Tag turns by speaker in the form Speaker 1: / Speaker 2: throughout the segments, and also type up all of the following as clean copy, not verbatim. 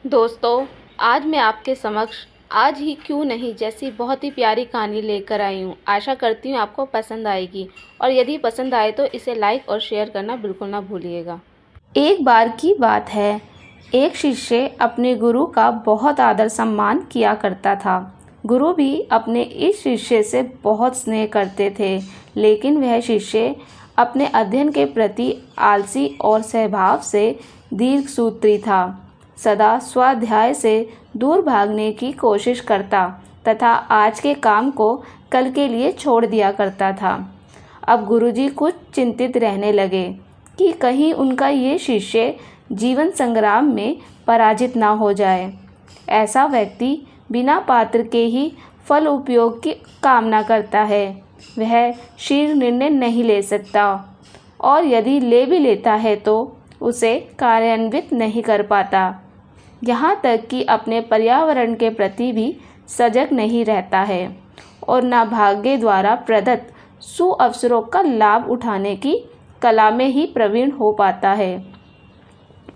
Speaker 1: दोस्तों, आज मैं आपके समक्ष आज ही क्यों नहीं जैसी बहुत ही प्यारी कहानी लेकर आई हूँ। आशा करती हूँ आपको पसंद आएगी और यदि पसंद आए तो इसे लाइक और शेयर करना बिल्कुल ना भूलिएगा। एक बार की बात है, एक शिष्य अपने गुरु का बहुत आदर सम्मान किया करता था। गुरु भी अपने इस शिष्य से बहुत स्नेह करते थे, लेकिन वह शिष्य अपने अध्ययन के प्रति आलसी और स्वभाव से दीर्घसूत्री था। सदा स्वाध्याय से दूर भागने की कोशिश करता तथा आज के काम को कल के लिए छोड़ दिया करता था। अब गुरुजी कुछ चिंतित रहने लगे कि कहीं उनका ये शिष्य जीवन संग्राम में पराजित ना हो जाए। ऐसा व्यक्ति बिना पात्र के ही फल उपयोग की कामना करता है। वह शीघ्र निर्णय नहीं ले सकता और यदि ले भी लेता है तो उसे कार्यान्वित नहीं कर पाता। यहाँ तक कि अपने पर्यावरण के प्रति भी सजग नहीं रहता है और ना भाग्य द्वारा प्रदत्त सुअवसरों का लाभ उठाने की कला में ही प्रवीण हो पाता है।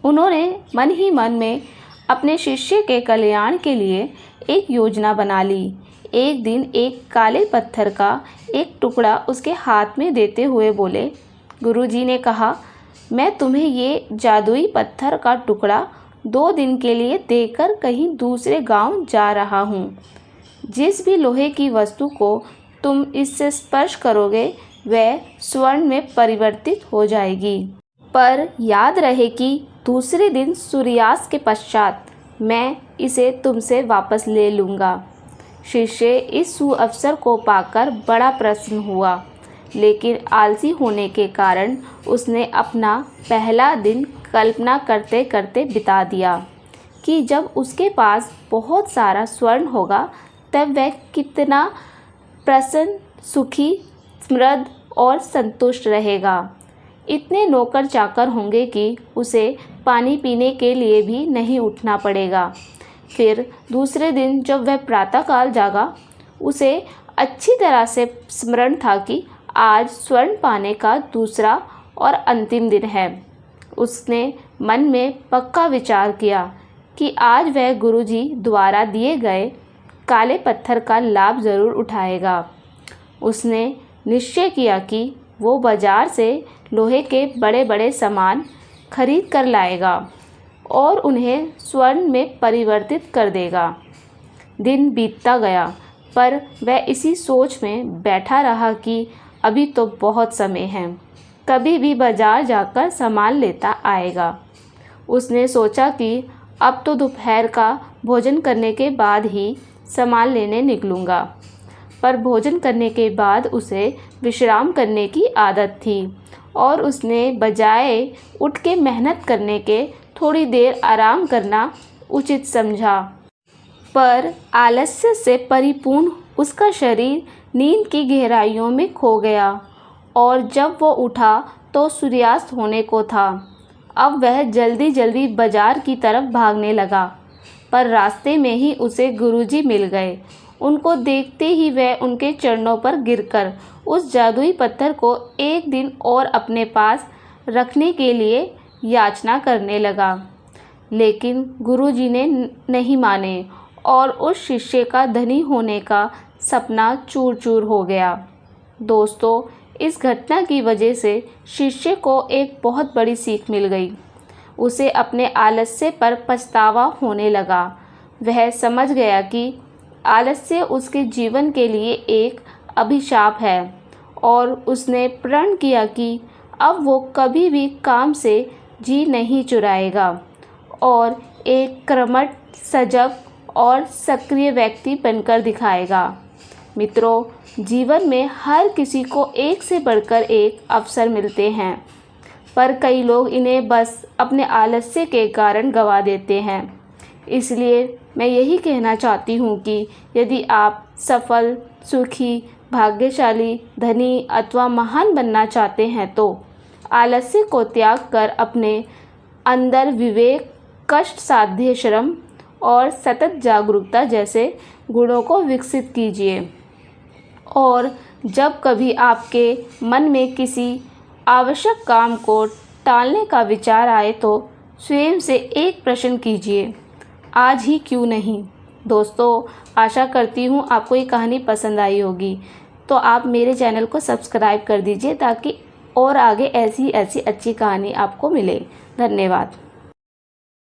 Speaker 1: उन्होंने मन ही मन में अपने शिष्य के कल्याण के लिए एक योजना बना ली। एक दिन एक काले पत्थर का एक टुकड़ा उसके हाथ में देते हुए बोले, गुरुजी ने कहा, मैं तुम्हें ये जादुई पत्थर का टुकड़ा 2 दिन के लिए देकर कहीं दूसरे गांव जा रहा हूँ। जिस भी लोहे की वस्तु को तुम इससे स्पर्श करोगे वह स्वर्ण में परिवर्तित हो जाएगी। पर याद रहे कि दूसरे दिन सूर्यास्त के पश्चात मैं इसे तुमसे वापस ले लूँगा। शिष्य इस सुअवसर को पाकर बड़ा प्रसन्न हुआ, लेकिन आलसी होने के कारण उसने अपना पहला दिन कल्पना करते करते बिता दिया कि जब उसके पास बहुत सारा स्वर्ण होगा तब वह कितना प्रसन्न, सुखी, समृद्ध और संतुष्ट रहेगा। इतने नौकर चाकर होंगे कि उसे पानी पीने के लिए भी नहीं उठना पड़ेगा। फिर दूसरे दिन जब वह प्रातःकाल जागा, उसे अच्छी तरह से स्मरण था कि आज स्वर्ण पाने का दूसरा और अंतिम दिन है। उसने मन में पक्का विचार किया कि आज वह गुरुजी द्वारा दिए गए काले पत्थर का लाभ ज़रूर उठाएगा। उसने निश्चय किया कि वो बाजार से लोहे के बड़े बड़े सामान खरीद कर लाएगा और उन्हें स्वर्ण में परिवर्तित कर देगा। दिन बीतता गया, पर वह इसी सोच में बैठा रहा कि अभी तो बहुत समय है, कभी भी बाजार जाकर सामान लेता आएगा। उसने सोचा कि अब तो दोपहर का भोजन करने के बाद ही सामान लेने निकलूँगा। पर भोजन करने के बाद उसे विश्राम करने की आदत थी और उसने बजाय उठ के मेहनत करने के थोड़ी देर आराम करना उचित समझा। पर आलस्य से परिपूर्ण उसका शरीर नींद की गहराइयों में खो गया और जब वो उठा तो सूर्यास्त होने को था। अब वह जल्दी जल्दी बाजार की तरफ भागने लगा, पर रास्ते में ही उसे गुरुजी मिल गए। उनको देखते ही वह उनके चरणों पर गिरकर उस जादुई पत्थर को एक दिन और अपने पास रखने के लिए याचना करने लगा, लेकिन गुरुजी ने नहीं माने और उस शिष्य का धनी होने का सपना चूर चूर हो गया। दोस्तों, इस घटना की वजह से शिष्य को एक बहुत बड़ी सीख मिल गई। उसे अपने आलस्य पर पछतावा होने लगा। वह समझ गया कि आलस्य उसके जीवन के लिए एक अभिशाप है और उसने प्रण किया कि अब वो कभी भी काम से जी नहीं चुराएगा और एक कर्मठ, सजग और सक्रिय व्यक्ति बनकर दिखाएगा। मित्रों, जीवन में हर किसी को एक से बढ़कर एक अवसर मिलते हैं, पर कई लोग इन्हें बस अपने आलस्य के कारण गंवा देते हैं। इसलिए मैं यही कहना चाहती हूँ कि यदि आप सफल, सुखी, भाग्यशाली, धनी अथवा महान बनना चाहते हैं तो आलस्य को त्याग कर अपने अंदर विवेक, कष्ट साध्य श्रम और सतत जागरूकता जैसे गुणों को विकसित कीजिए। और जब कभी आपके मन में किसी आवश्यक काम को टालने का विचार आए तो स्वयं से एक प्रश्न कीजिए, आज ही क्यों नहीं। दोस्तों, आशा करती हूँ आपको ये कहानी पसंद आई होगी। तो आप मेरे चैनल को सब्सक्राइब कर दीजिए ताकि और आगे ऐसी ऐसी अच्छी कहानी आपको मिले। धन्यवाद।